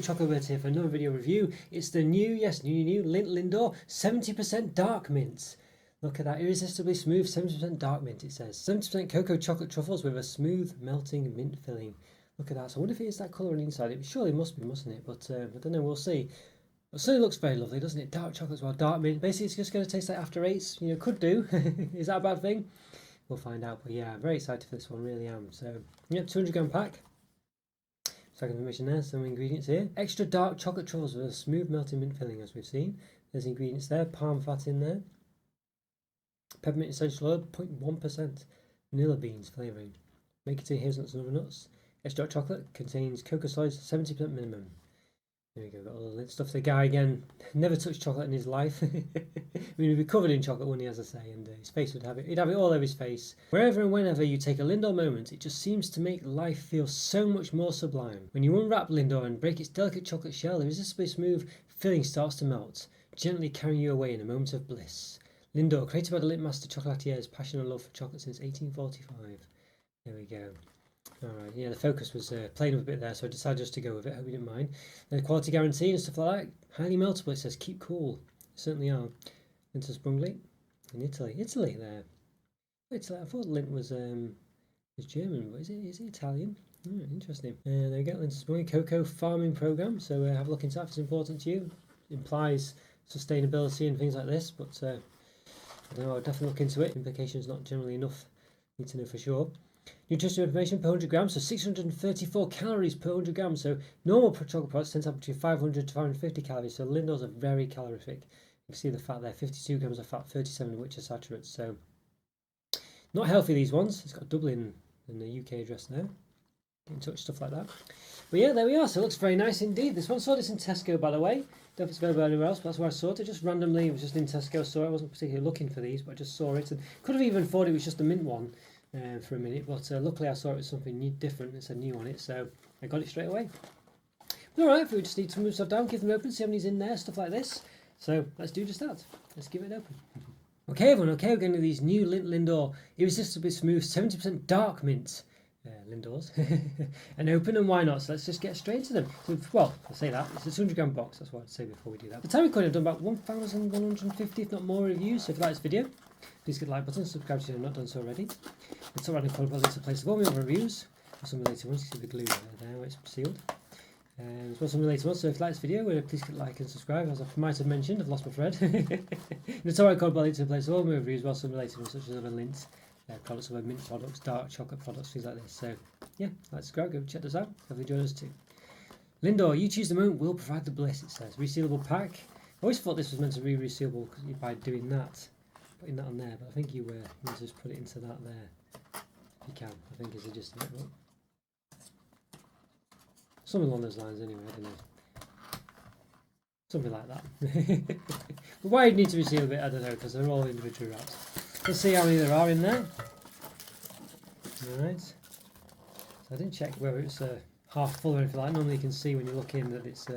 Chocolate here for another video review. It's the new Lindt Lindor 70% dark mint. Look at that, irresistibly smooth 70% dark mint. It says 70% cocoa chocolate truffles with a smooth melting mint filling. Look at that. So I wonder if it is that colour on the inside. It surely must be, mustn't it? But I don't know, we'll see. It certainly looks very lovely, doesn't it? Dark chocolate as well, dark mint. Basically, it's just going to taste like after eights. You know, could do. Is that a bad thing? We'll find out. But yeah, I'm very excited for this one, really am. So, yep, 200g pack. Second information there, some ingredients here. Extra dark chocolate truffles with a smooth melting mint filling, as we've seen. There's ingredients there, palm fat in there. Peppermint essential oil, 0.1%. Vanilla beans flavouring. Make it to hazelnuts and other nuts. Extra dark chocolate contains cocoa solids, 70% minimum. There we go, got all the Lindt stuff. The guy, again, never touched chocolate in his life. I mean, he'd be covered in chocolate, wouldn't he, as I say, and his face would have it. He'd have it all over his face. Wherever and whenever you take a Lindor moment, it just seems to make life feel so much more sublime. When you unwrap Lindor and break its delicate chocolate shell, the irresistibly smooth filling starts to melt, gently carrying you away in a moment of bliss. Lindor, created by the Lindt master chocolatier's passion and love for chocolate since 1845. There we go. Alright, yeah, the focus was playing up a bit there, so I decided just to go with it. Hope you didn't mind. The quality guarantee and stuff like that, highly meltable. It says keep cool. Certainly are. Lindt Sprungli in Italy. Italy there. Italy. I thought Lindt was German, but is it Italian? Interesting. There we go. Lindt Sprungli cocoa farming program. So have a look into that if it's important to you. It implies sustainability and things like this, but I don't know. I'll definitely look into it. Implications not generally enough. Need to know for sure. Nutritional information per 100 grams, so 634 calories per 100 grams. So normal chocolate products tend to have between 500 to 550 calories. So Lindor's are very calorific. You can see the fat there, 52 grams of fat, 37 of which are saturates. So not healthy, these ones. It's got Dublin in the UK address there. Get in touch, stuff like that. But yeah, there we are. So it looks very nice indeed. This one, saw this in Tesco, by the way. Don't know if it's available anywhere else, but that's where I saw it. Just randomly, it was just in Tesco. So I wasn't particularly looking for these, but I just saw it and could have even thought it was just a mint one. For a minute, but luckily I saw it was something new, different. It's a new on it, so I got it straight away. But all right, we just need to move stuff down, give them open, see how many's in there, stuff like this. So let's do just that. Let's give it open. Okay, everyone. Okay, we're going to these new Lindt Lindor irresistibly smooth 70% dark mint Lindors, and open, and why not? So let's just get straight to them. So, well, I'll say that it's a 200g box. That's what I'd say before we do that. The time recording, I've done about 1,150, if not more, reviews. So if you like this video, please hit the like button, subscribe if you've not done so already. It's alright in the links to place of all my other reviews. Or some related ones. You see the glue there where it's sealed. As well as some related ones. So if you like this video, please hit like and subscribe. As I might have mentioned, I've lost my thread. It's alright called links to the place of all my reviews, well some related ones such as other Lindt products, other mint products, dark chocolate products, things like this. So yeah, like subscribe, go check those out. Hopefully join us too. Lindor, you choose the moment, we'll provide the bliss. It says resealable pack. I always thought this was meant to be resealable by doing that. Putting that on there, but I think you need to just put it into that there. If you can, I think is the gist of it. Right? Something along those lines anyway, I don't know. Something like that. But why you need to reseal a bit, I don't know, because they're all individual wraps. Let's see how many there are in there. Alright. So I didn't check whether it's half full or anything like that. Normally you can see when you look in that it's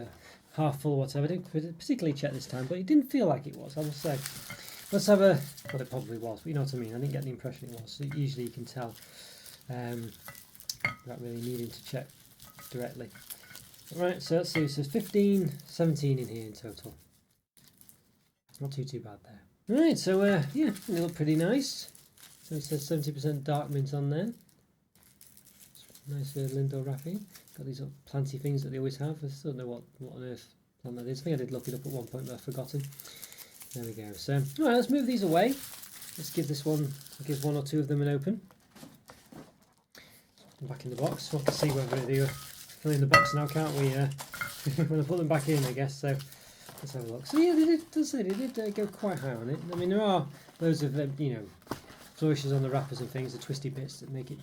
half full or whatever. I didn't particularly check this time, but it didn't feel like it was, I must say. Let's have a, well, it probably was, but you know what I mean. I didn't get the impression it was. So usually you can tell without really needing to check directly. Right, so let's see. So 15, 17 in here in total. Not too bad there. Right, so yeah, they look pretty nice. So it says 70% dark mint on there. Nice Lindor wrapping. Got these little planty things that they always have. I still don't know what on earth plant that is. I think I did look it up at one point, but I've forgotten. There we go. So, alright, let's move these away. Let's give this one, I'll give one or two of them an open. Back in the box. We'll have to see whether they are filling the box now, can't we? When I put them back in, I guess. So, let's have a look. So, yeah, they did go quite high on it. I mean, there are loads of, flourishes on the wrappers and things, the twisty bits that make it,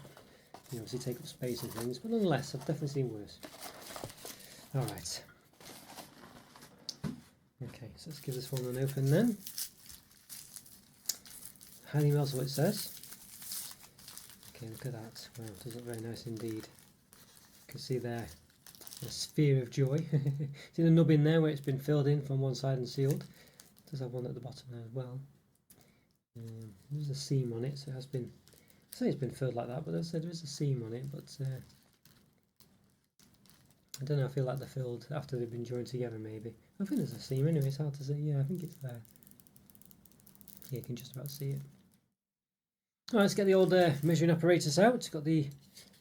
obviously take up space and things. But nonetheless, I've definitely seen worse. Alright. Okay, so let's give this one an open then. Highly meltable, it says. Okay, look at that. Wow, it does look very nice indeed. You can see there a sphere of joy. See the nub in there where it's been filled in from one side and sealed. It does have one at the bottom there as well. There's a seam on it, so it has been. I say it's been filled like that, but as I said, there is a seam on it. But I don't know, I feel like they're filled after they've been joined together maybe. I think there's a seam anyway, it's hard to see. Yeah, I think it's there. Yeah, you can just about see it. Alright, let's get the old measuring apparatus out. Got the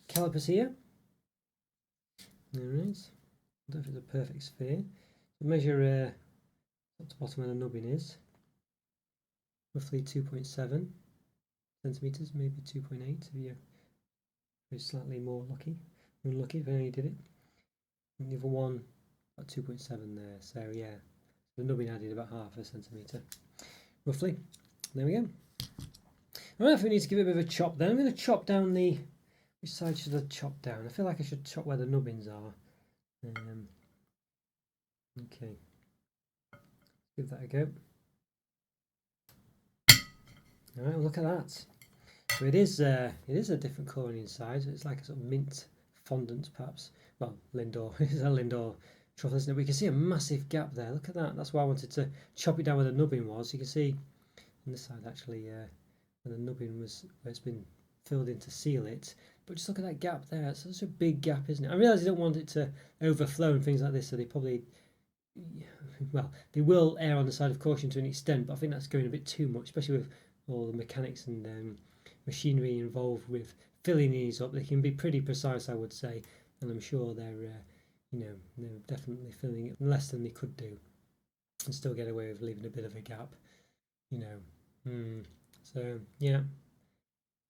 calipers here. Alright, I don't know if it's a perfect sphere. Measure top to bottom where the nubbin is. Roughly 2.7 centimetres, maybe 2.8 if you're slightly more unlucky if you did it. And the other one, about 2.7 there, so yeah, the nubbin added about half a centimetre, roughly. There we go. Right, if we need to give it a bit of a chop then, I'm going to chop down the, which side should I chop down? I feel like I should chop where the nubbins are. Okay, give that a go. Alright, well, look at that. So it is a different colour on the inside. So it's like a sort of mint fondant, perhaps. Well, Lindor. It's a Lindor truffle, isn't it? We can see a massive gap there. Look at that. That's why I wanted to chop it down where the nubbin was. You can see on this side actually where the nubbin was, where it's been filled in to seal it. But just look at that gap there. It's such a big gap, isn't it? I realise you don't want it to overflow and things like this, so they probably, well, they will err on the side of caution to an extent, but I think that's going a bit too much, especially with all the mechanics and machinery involved with filling these up. They can be pretty precise, I would say, and I'm sure they're they're definitely filling it less than they could do and still get away with leaving a bit of a gap, so yeah.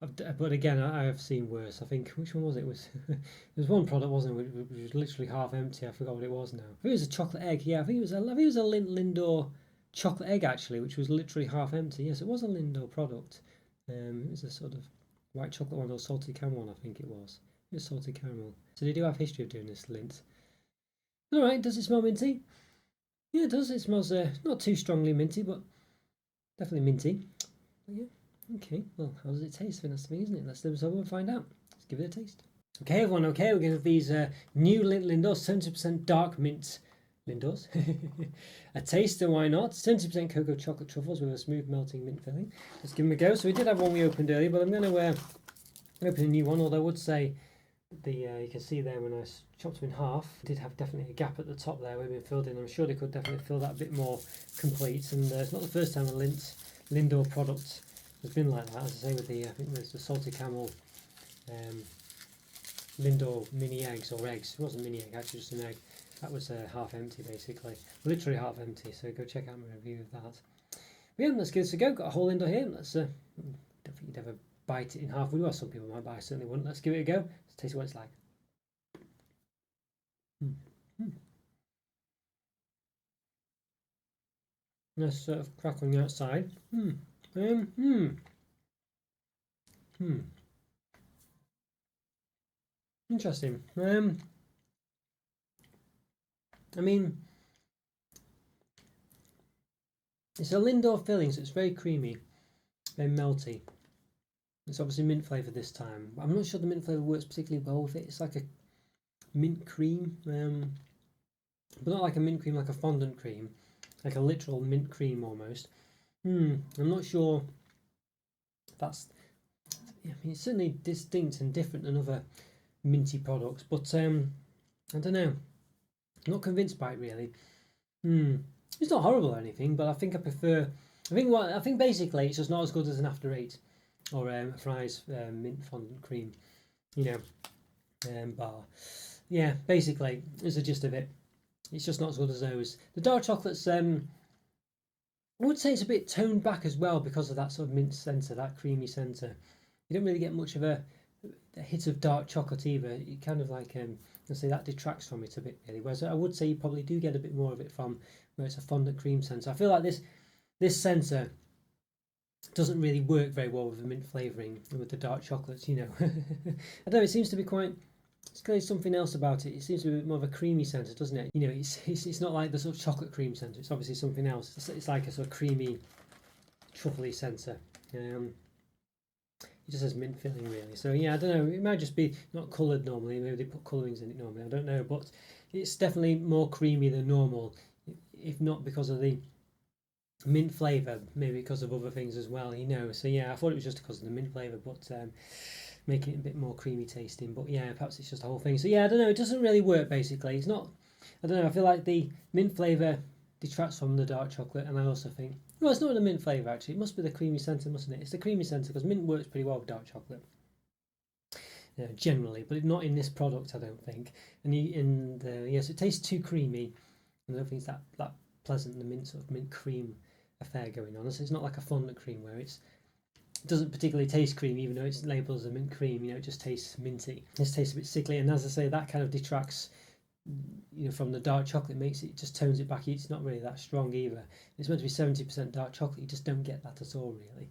But again, I have seen worse. I think, which one was it? There was one product, wasn't it, which was literally half empty. I forgot what it was now. I think it was a chocolate egg. Yeah, I think it was a Lindor chocolate egg actually, which was literally half empty. Yes, it was a Lindor product. It was a sort of white chocolate one or salted caramel one, I think it was. It was salted caramel. So they do have history of doing this, Lindt. Alright, does it smell minty? Yeah, it does. It smells not too strongly minty, but definitely minty. But yeah. Okay, well, how does it taste? I think that's the thing, isn't it? Let's do so and find out. Let's give it a taste. Okay, everyone, okay, we're going to have these new Lindt Lindors, 70% dark mint Lindors. A taster, why not? 70% cocoa chocolate truffles with a smooth melting mint filling. Let's give them a go. So we did have one we opened earlier, but I'm going to open a new one, although I would say you can see there when I chopped them in half, it did have definitely a gap at the top there where it's been filled in. I'm sure they could definitely fill that a bit more complete, and it's not the first time a Lindor product has been like that. As I say, with I think there's the salted caramel Lindor mini eggs, or eggs. It wasn't mini egg, actually just an egg. That was half empty basically, literally half empty. So go check out my review of that. But yeah, let's give this a go. Got a whole Lindor here. Let's don't think you'd ever bite it in half, would you? Well, some people might, but I certainly wouldn't. Let's give it a go. Let's taste what it's like. Nice sort of crack on the outside. Interesting. I mean, it's a Lindor filling, so it's very creamy, very melty. It's obviously mint flavour this time. I'm not sure the mint flavour works particularly well with it. It's like a mint cream, but not like a mint cream, like a fondant cream, like a literal mint cream almost. I'm not sure that's. I mean, it's certainly distinct and different than other minty products, but I don't know. I'm not convinced by it really. It's not horrible or anything, but I think I prefer. I think basically it's just not as good as an After Eight or Fry's mint fondant cream, bar. Yeah, basically it's the gist of it. It's just not as good as those. The dark chocolates, I would say it's a bit toned back as well because of that sort of mint centre, that creamy centre. You don't really get much of a hit of dark chocolate either. You kind of like, let's say that detracts from it a bit really. Whereas I would say you probably do get a bit more of it from where it's a fondant cream centre. I feel like this centre doesn't really work very well with the mint flavouring and with the dark chocolates, I don't know, it seems to be quite. It's clearly something else about it. It seems to be a bit more of a creamy centre, doesn't it? It's not like the sort of chocolate cream centre. It's obviously something else. It's like a sort of creamy, truffly centre. It just has mint filling really. So yeah, I don't know. It might just be not coloured normally. Maybe they put colourings in it normally. I don't know, but it's definitely more creamy than normal. If not because of the mint flavour, maybe because of other things as well. So yeah, I thought it was just because of the mint flavour, but making it a bit more creamy tasting. But yeah, perhaps it's just the whole thing. So yeah, I don't know. It doesn't really work basically. It's not. I don't know. I feel like the mint flavour detracts from the dark chocolate, and I also think, well, it's not the mint flavour actually. It must be the creamy centre, mustn't it? It's the creamy centre because mint works pretty well with dark chocolate. Generally, but not in this product, I don't think. And yes, it tastes too creamy. I don't think it's that pleasant, the mint sort of mint cream affair going on. So it's not like a fondant cream where it doesn't particularly taste creamy, even though it's labelled as a mint cream. It just tastes minty. This tastes a bit sickly, and as I say, that kind of detracts from the dark chocolate. Makes it, just tones it back. It's not really that strong either. It's meant to be 70% dark chocolate. You just don't get that at all, really.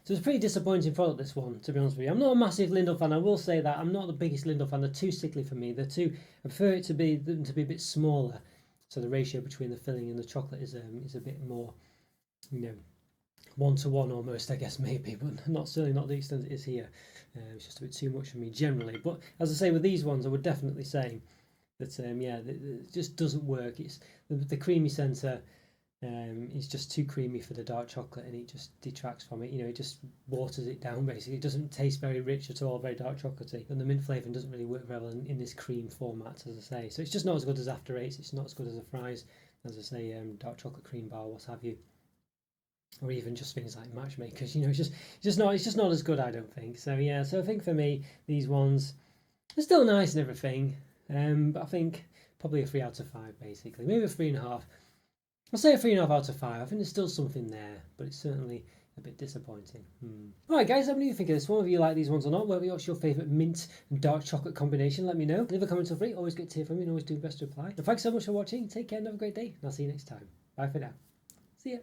So it's a pretty disappointing product, this one, to be honest with you. I'm not a massive Lindor fan, I will say that. I'm not the biggest Lindor fan. They're too sickly for me. I prefer it to be a bit smaller, so the ratio between the filling and the chocolate is a bit more, 1-to-1 almost, I guess, maybe, but certainly not the extent it is here. It's just a bit too much for me generally. But as I say, with these ones, I would definitely say that it just doesn't work. It's the creamy centre. It's just too creamy for the dark chocolate, and it just detracts from it. It just waters it down basically. It doesn't taste very rich at all, very dark chocolatey, and the mint flavouring doesn't really work very well in this cream format, as I say. So it's just not as good as After Eights. It's not as good as a Fries, as I say, dark chocolate cream bar, what have you, or even just things like Matchmakers. It's just not as good, I don't think. So yeah, so I think for me, these ones are still nice and everything, but I think probably a 3 out of 5 basically, maybe a 3.5. I'll say a 3.5 out of 5. I think there's still something there, but it's certainly a bit disappointing. Alright guys, how do you think of this one? Whether you like these ones or not, what's your favourite mint and dark chocolate combination? Let me know. Leave a comment for free. Always good to hear from you and always do best to reply. And thanks so much for watching. Take care and have a great day. And I'll see you next time. Bye for now. See ya.